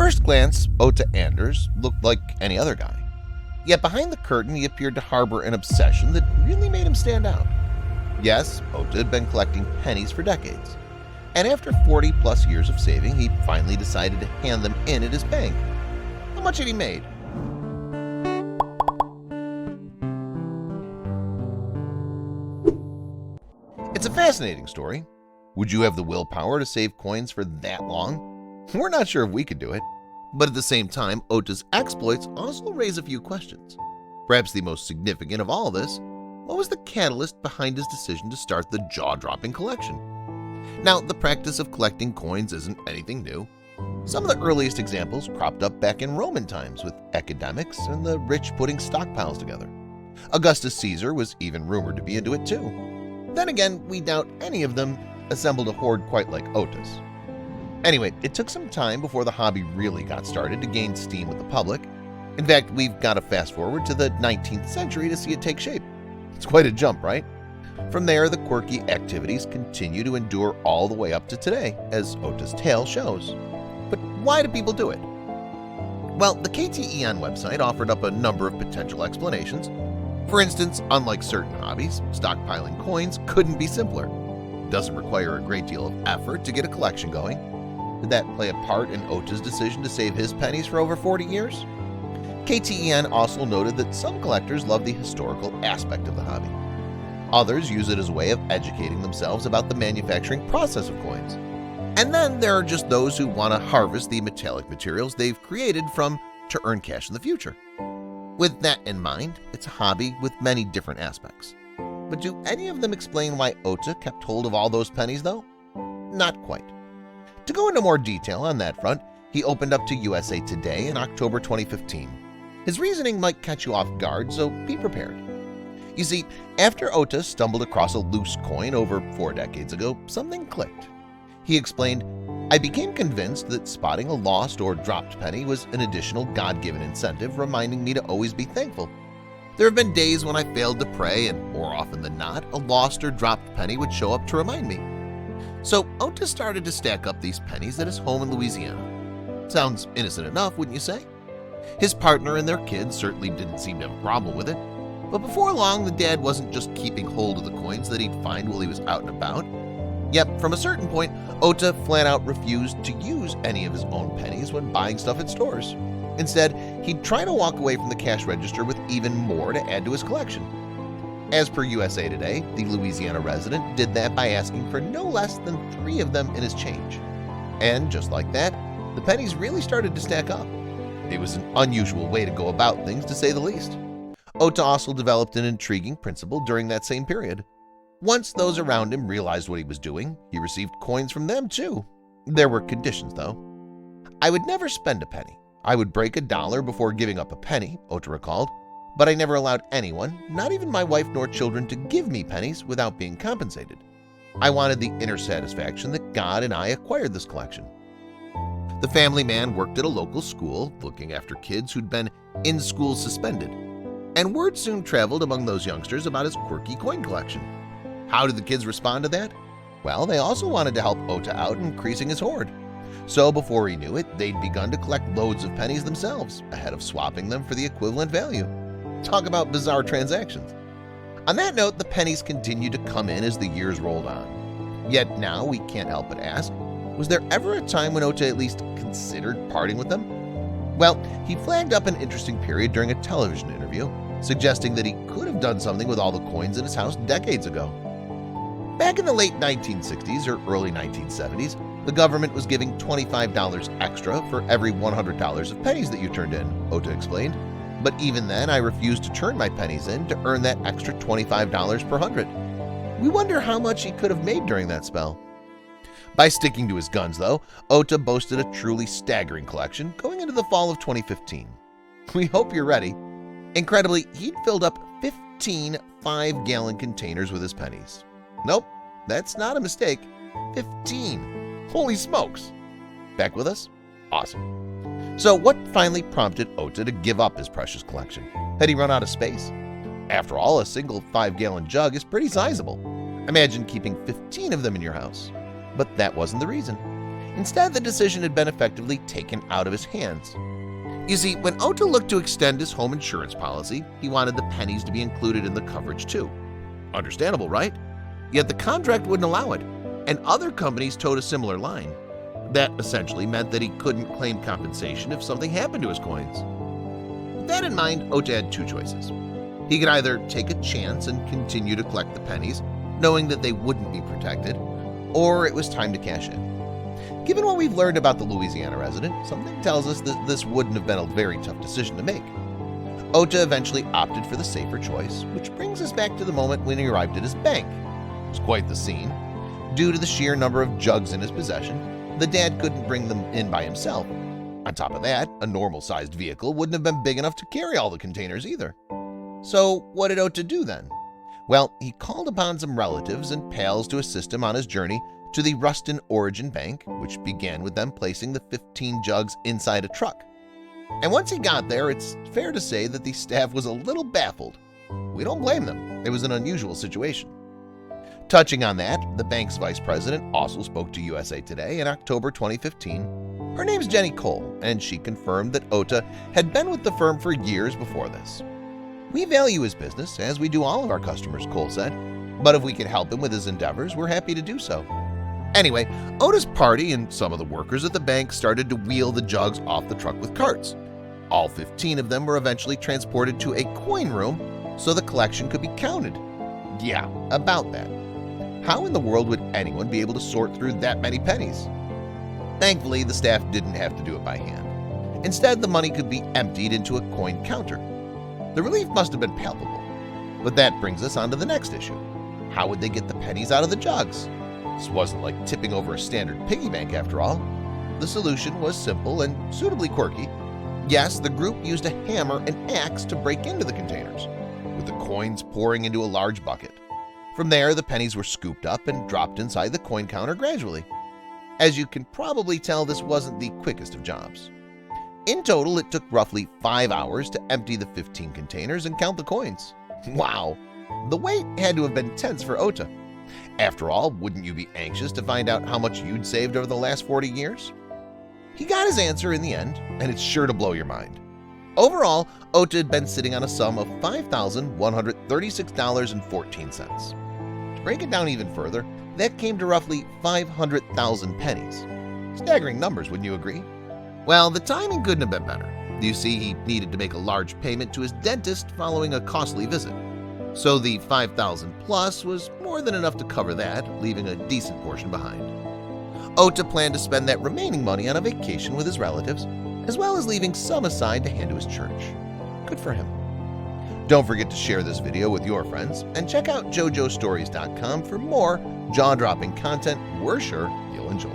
first glance, Otha Anders looked like any other guy. Yet behind the curtain he appeared to harbor an obsession that really made him stand out. Yes, Otha had been collecting pennies for decades, and after 40-plus years of saving, he finally decided to hand them in at his bank. How much had he made? It's a fascinating story. Would you have the willpower to save coins for that long? We're not sure if we could do it. But at the same time, Otha's exploits also raise a few questions. Perhaps the most significant of all this, what was the catalyst behind his decision to start the jaw-dropping collection? Now, the practice of collecting coins isn't anything new. Some of the earliest examples cropped up back in Roman times with academics and the rich putting stockpiles together. Augustus Caesar was even rumored to be into it too. Then again, we doubt any of them assembled a hoard quite like Otha's. Anyway, it took some time before the hobby really got started to gain steam with the public. In fact, we've got to fast forward to the 19th century to see it take shape. It's quite a jump, right? From there, the quirky activities continue to endure all the way up to today, as Otha's tale shows. But why do people do it? Well, the KTEN website offered up a number of potential explanations. For instance, unlike certain hobbies, stockpiling coins couldn't be simpler. It doesn't require a great deal of effort to get a collection going. Did that play a part in Otha's decision to save his pennies for over 40 years? KTEN also noted that some collectors love the historical aspect of the hobby. Others use it as a way of educating themselves about the manufacturing process of coins. And then there are just those who want to harvest the metallic materials they've created to earn cash in the future. With that in mind, it's a hobby with many different aspects. But do any of them explain why Otha kept hold of all those pennies, though? Not quite. To go into more detail on that front, he opened up to USA Today in October 2015. His reasoning might catch you off guard, so be prepared. You see, after Otha stumbled across a loose coin over 4 decades ago, something clicked. He explained, "I became convinced that spotting a lost or dropped penny was an additional God-given incentive reminding me to always be thankful. There have been days when I failed to pray, and more often than not, a lost or dropped penny would show up to remind me." So Otha started to stack up these pennies at his home in Louisiana. Sounds innocent enough, wouldn't you say? His partner and their kids certainly didn't seem to have a problem with it. But before long, the dad wasn't just keeping hold of the coins that he'd find while he was out and about. Yep, from a certain point, Otha flat out refused to use any of his own pennies when buying stuff at stores. Instead, he'd try to walk away from the cash register with even more to add to his collection. As per USA Today, the Louisiana resident did that by asking for no less than 3 of them in his change. And just like that, the pennies really started to stack up. It was an unusual way to go about things, to say the least. Otha also developed an intriguing principle during that same period. Once those around him realized what he was doing, he received coins from them too. There were conditions, though. "I would never spend a penny. I would break $1 before giving up a penny," Otha recalled. "But I never allowed anyone, not even my wife nor children, to give me pennies without being compensated. I wanted the inner satisfaction that God and I acquired this collection." The family man worked at a local school, looking after kids who'd been in school suspended. And word soon traveled among those youngsters about his quirky coin collection. How did the kids respond to that? Well, they also wanted to help Otha out in increasing his hoard. So before he knew it, they'd begun to collect loads of pennies themselves, ahead of swapping them for the equivalent value. Talk about bizarre transactions. On that note, the pennies continued to come in as the years rolled on. Yet now we can't help but ask, was there ever a time when Otha at least considered parting with them? Well, he flagged up an interesting period during a television interview, suggesting that he could have done something with all the coins in his house decades ago. Back in the late 1960s or early 1970s, the government was giving $25 extra for every $100 of pennies that you turned in, Otha explained. But even then, I refused to turn my pennies in to earn that extra $25 per 100. We wonder how much he could have made during that spell. By sticking to his guns, though, Otha boasted a truly staggering collection going into the fall of 2015. We hope you're ready. Incredibly, he'd filled up 15 5-gallon containers with his pennies. Nope, that's not a mistake. 15. Holy smokes! Back with us? Awesome. So what finally prompted Otha to give up his precious collection? Had he run out of space? After all, a single 5-gallon jug is pretty sizable. Imagine keeping 15 of them in your house. But that wasn't the reason. Instead, the decision had been effectively taken out of his hands. You see, when Otha looked to extend his home insurance policy, he wanted the pennies to be included in the coverage too. Understandable, right? Yet the contract wouldn't allow it, and other companies towed a similar line. That essentially meant that he couldn't claim compensation if something happened to his coins. With that in mind, Otha had two choices. He could either take a chance and continue to collect the pennies, knowing that they wouldn't be protected, or it was time to cash in. Given what we've learned about the Louisiana resident, something tells us that this wouldn't have been a very tough decision to make. Otha eventually opted for the safer choice, which brings us back to the moment when he arrived at his bank. It was quite the scene. Due to the sheer number of jugs in his possession, the dad couldn't bring them in by himself. On top of that, a normal-sized vehicle wouldn't have been big enough to carry all the containers either. So what did Otha do then? Well, he called upon some relatives and pals to assist him on his journey to the Ruston Origin Bank, which began with them placing the 15 jugs inside a truck. And once he got there, it's fair to say that the staff was a little baffled. We don't blame them. It was an unusual situation. Touching on that, the bank's vice president also spoke to USA Today in October 2015. Her name's Jenny Cole, and she confirmed that Otha had been with the firm for years before this. "We value his business, as we do all of our customers," Cole said, "but if we can help him with his endeavors, we're happy to do so." Anyway, Otha's party and some of the workers at the bank started to wheel the jugs off the truck with carts. All 15 of them were eventually transported to a coin room so the collection could be counted. Yeah, about that. How in the world would anyone be able to sort through that many pennies? Thankfully, the staff didn't have to do it by hand. Instead, the money could be emptied into a coin counter. The relief must have been palpable. But that brings us on to the next issue. How would they get the pennies out of the jugs? This wasn't like tipping over a standard piggy bank after all. The solution was simple and suitably quirky. Yes, the group used a hammer and axe to break into the containers, with the coins pouring into a large bucket. From there, the pennies were scooped up and dropped inside the coin counter gradually. As you can probably tell, this wasn't the quickest of jobs. In total, it took roughly 5 hours to empty the 15 containers and count the coins. Wow! The wait had to have been tense for Otha. After all, wouldn't you be anxious to find out how much you'd saved over the last 40 years? He got his answer in the end, and it's sure to blow your mind. Overall, Otha had been sitting on a sum of $5,136.14. To break it down even further, that came to roughly 500,000 pennies. Staggering numbers, wouldn't you agree? Well, the timing couldn't have been better. You see, he needed to make a large payment to his dentist following a costly visit. So the 5,000 plus was more than enough to cover that, leaving a decent portion behind. Otha planned to spend that remaining money on a vacation with his relatives, as well as leaving some aside to hand to his church. Good for him. Don't forget to share this video with your friends and check out JoJoStories.com for more jaw-dropping content we're sure you'll enjoy.